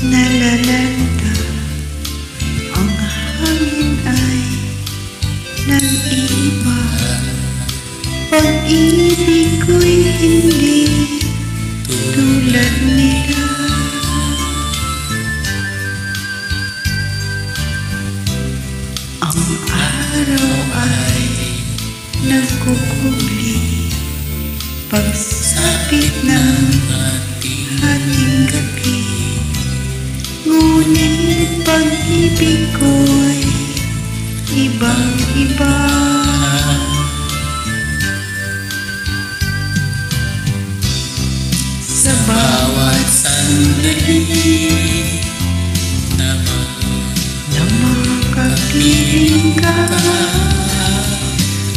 Nalalanta ang hangin ay nag-iiba. Pag-ibig ko'y hindi tulad nila. Ang araw ay nagkukubli pagsapit ng ating gabi. Ngunit pag-ibig ko'y ibang-iba. Sa bawat sandali na makapiling ka,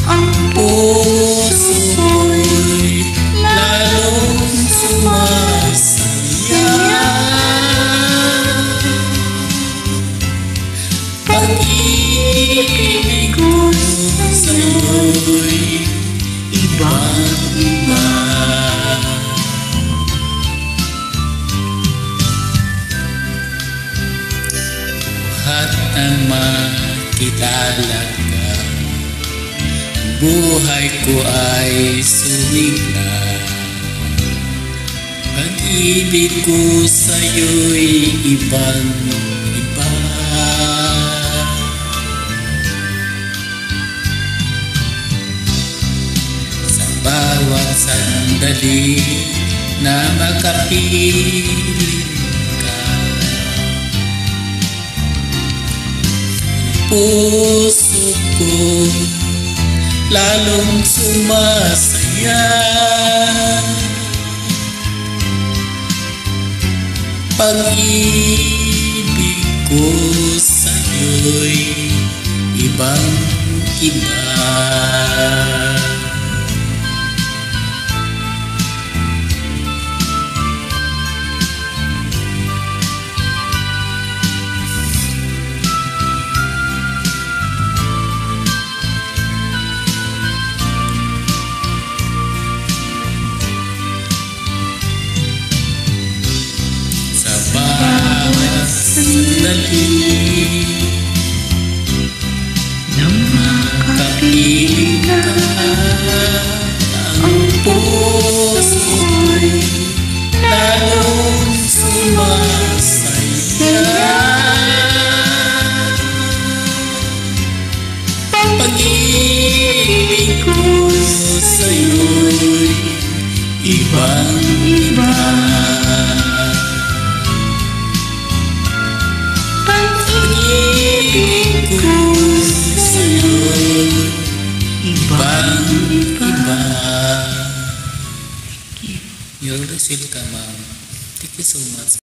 ang puso ko'y lalong sumasaya. Pag-ibig ko sa'yo'y ibang-iba. Buhat nang makilala ka, buhay ko ay sumigla. Pag-ibig ko sa'yo'y ibang-iba. Sa bawat sandali na makapiling ka, puso ko lalong sumasaya. Pag-ibig ko sa'yo'y ibang-iba. Bawat sandali na makapiling ka, ang puso'y lalong sumasaya. Pag-ibig ko sa'yo'y ibang-iba. Pag-ibig ko sa'yo'y ibang-iba. You're the sweet ka, ma'am. Thank you so much.